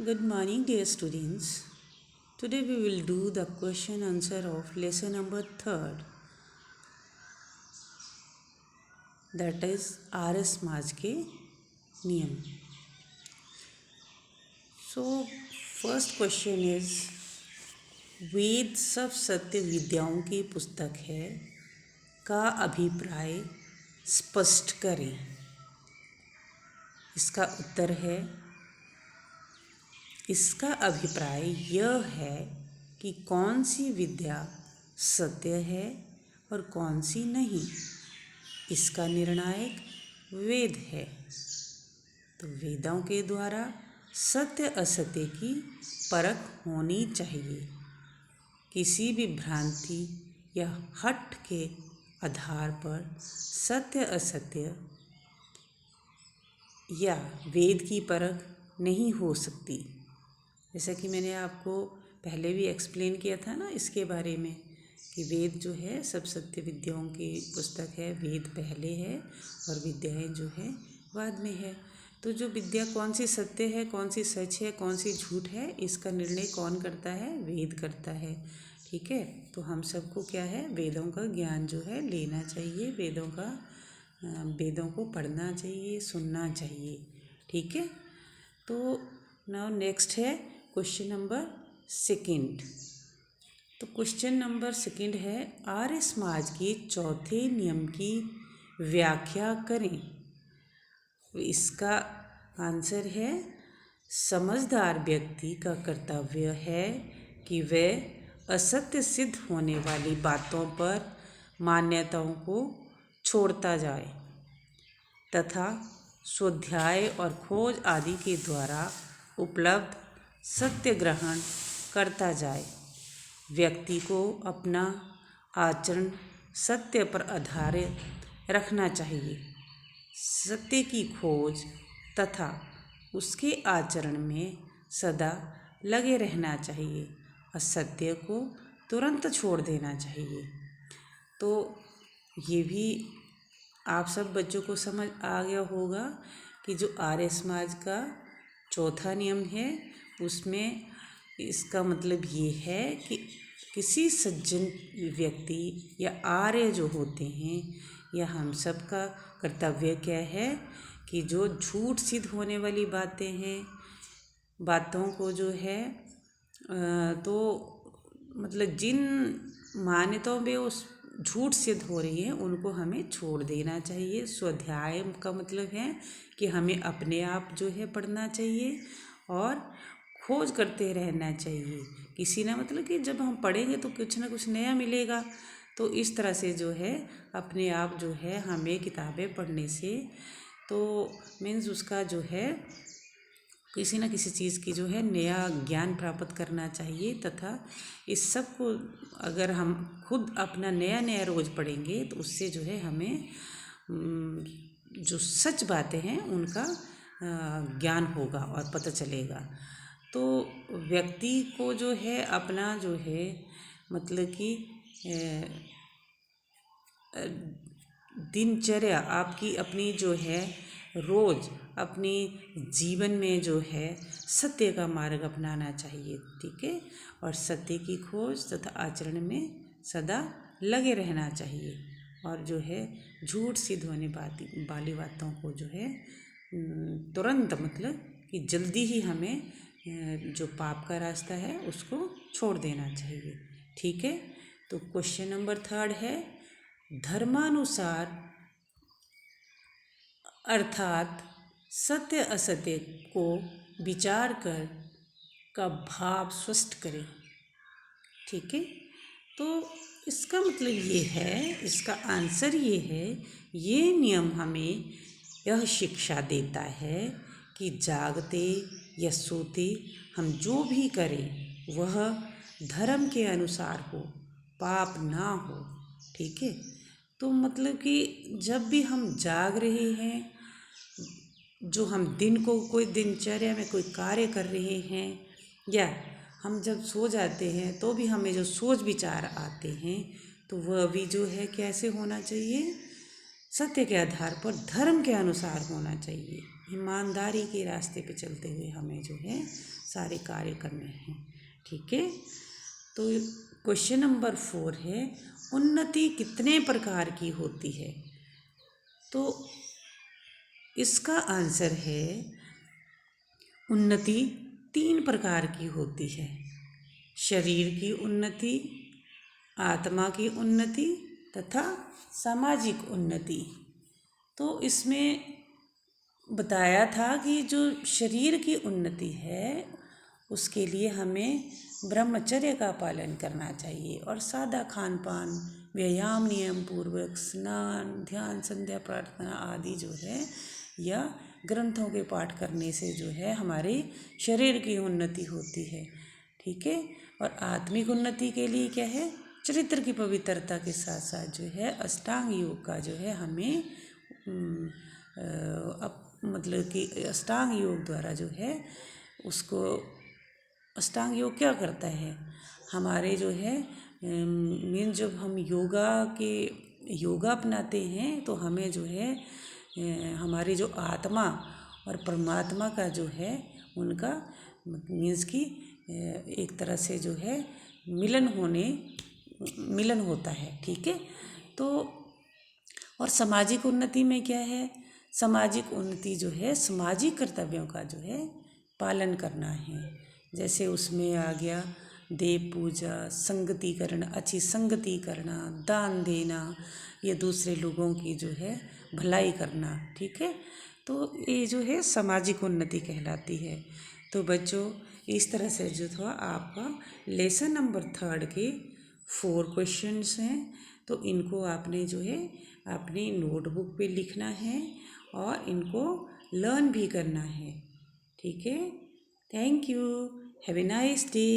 Good morning, dear students. Today we will do the question answer of lesson number 3rd, that is R.S. समाज के नियम. So first question is, वेद सब सत्य विद्याओं की पुस्तक है का अभिप्राय स्पष्ट करें. इसका उत्तर है, इसका अभिप्राय यह है कि कौन सी विद्या सत्य है और कौन सी नहीं. इसका निर्णायक वेद है. तो वेदों के द्वारा सत्य असत्य की परख होनी चाहिए. किसी भी भ्रांति या हठ के आधार पर सत्य असत्य या वेद की परख नहीं हो सकती. जैसा कि मैंने आपको पहले भी एक्सप्लेन किया था ना इसके बारे में कि वेद जो है सब सत्य विद्याओं की पुस्तक है. वेद पहले है और विद्याएं जो है बाद में है. तो जो विद्या कौन सी सत्य है, कौन सी सच है, कौन सी झूठ है, इसका निर्णय कौन करता है? वेद करता है. ठीक है. तो हम सबको क्या है, वेदों का ज्ञान जो है लेना चाहिए. वेदों को पढ़ना चाहिए, सुनना चाहिए. ठीक है. तो नाउ नेक्स्ट है क्वेश्चन नंबर 2. तो क्वेश्चन नंबर 2 है, आर्य समाज के चौथे नियम की व्याख्या करें. इसका आंसर है, समझदार व्यक्ति का कर्तव्य है कि वह असत्य सिद्ध होने वाली बातों पर मान्यताओं को छोड़ता जाए तथा स्वाध्याय और खोज आदि के द्वारा उपलब्ध सत्य ग्रहण करता जाए. व्यक्ति को अपना आचरण सत्य पर आधारित रखना चाहिए. सत्य की खोज तथा उसके आचरण में सदा लगे रहना चाहिए. असत्य को तुरंत छोड़ देना चाहिए. तो ये भी आप सब बच्चों को समझ आ गया होगा कि जो आर्य समाज का चौथा नियम है उसमें इसका मतलब ये है कि किसी सज्जन व्यक्ति या आर्य जो होते हैं या हम सब का कर्तव्य क्या है कि जो झूठ सिद्ध होने वाली बातें हैं, बातों को जो है तो मतलब जिन मान्यताओं में उस झूठ सिद्ध हो रही है उनको हमें छोड़ देना चाहिए. स्वाध्याय का मतलब है कि हमें अपने आप जो है पढ़ना चाहिए और खोज करते रहना चाहिए. किसी ना मतलब कि जब हम पढ़ेंगे तो कुछ ना कुछ नया मिलेगा. तो इस तरह से जो है अपने आप जो है हमें किताबें पढ़ने से तो मीन्स उसका जो है किसी न किसी चीज़ की जो है नया ज्ञान प्राप्त करना चाहिए. तथा इस सब को अगर हम खुद अपना नया नया रोज़ पढ़ेंगे तो उससे जो है हमें जो सच बातें हैं उनका ज्ञान होगा और पता चलेगा. तो व्यक्ति को जो है अपना जो है मतलब कि दिनचर्या आपकी अपनी जो है रोज़ अपनी जीवन में जो है सत्य का मार्ग अपनाना चाहिए. ठीक है. और सत्य की खोज तथा आचरण में सदा लगे रहना चाहिए. और जो है झूठ सिद्ध होने वाली बातों को जो है तुरंत मतलब कि जल्दी ही हमें जो पाप का रास्ता है उसको छोड़ देना चाहिए. ठीक है. तो क्वेश्चन नंबर 3 है, धर्मानुसार अर्थात सत्य असत्य को विचार कर का भाव स्पष्ट करें. ठीक है. तो इसका मतलब ये है, इसका आंसर ये है, ये नियम हमें यह शिक्षा देता है कि जागते या सोते हम जो भी करें वह धर्म के अनुसार हो, पाप ना हो. ठीक है. तो मतलब कि जब भी हम जाग रहे हैं, जो हम दिन को कोई दिनचर्या में कोई कार्य कर रहे हैं या हम जब सो जाते हैं तो भी हमें जो सोच विचार आते हैं तो वह भी जो है कैसे होना चाहिए, सत्य के आधार पर धर्म के अनुसार होना चाहिए. ईमानदारी के रास्ते पे चलते हुए हमें जो है सारे कार्य करने हैं। ठीक है, तो क्वेश्चन नंबर 4 है, उन्नति कितने प्रकार की होती है? तो इसका आंसर है, उन्नति 3 प्रकार की होती है। शरीर की उन्नति, आत्मा की उन्नति तथा सामाजिक उन्नति। तो इसमें बताया था कि जो शरीर की उन्नति है उसके लिए हमें ब्रह्मचर्य का पालन करना चाहिए और सादा खान पान, व्यायाम नियम पूर्वक, स्नान, ध्यान, संध्या प्रार्थना आदि जो है या ग्रंथों के पाठ करने से जो है हमारे शरीर की उन्नति होती है। ठीक है, और आत्मिक उन्नति के लिए क्या है, चरित्र की पवित्रता के साथ साथ जो है अष्टांग योग का जो है हमें मतलब कि अष्टांग योग द्वारा जो है उसको, अष्टांग योग क्या करता है, हमारे जो है मीन जब हम योगा अपनाते हैं तो हमें जो है हमारी जो आत्मा और परमात्मा का जो है उनका मीन्स की एक तरह से जो है मिलन होता है। ठीक है, तो और सामाजिक उन्नति में क्या है, सामाजिक उन्नति जो है सामाजिक कर्तव्यों का जो है पालन करना है। जैसे उसमें आ गया देव पूजा, संगति करना, अच्छी संगति करना, दान देना, ये दूसरे लोगों की जो है भलाई करना। ठीक है, तो ये जो है सामाजिक उन्नति कहलाती है। तो बच्चों इस तरह से जो था आपका लेसन नंबर 3 के 4 क्वेश्चंस हैं, तो इनको आपने जो है अपनी नोटबुक पे लिखना है और इनको लर्न भी करना है। ठीक है, thank you, have a nice day.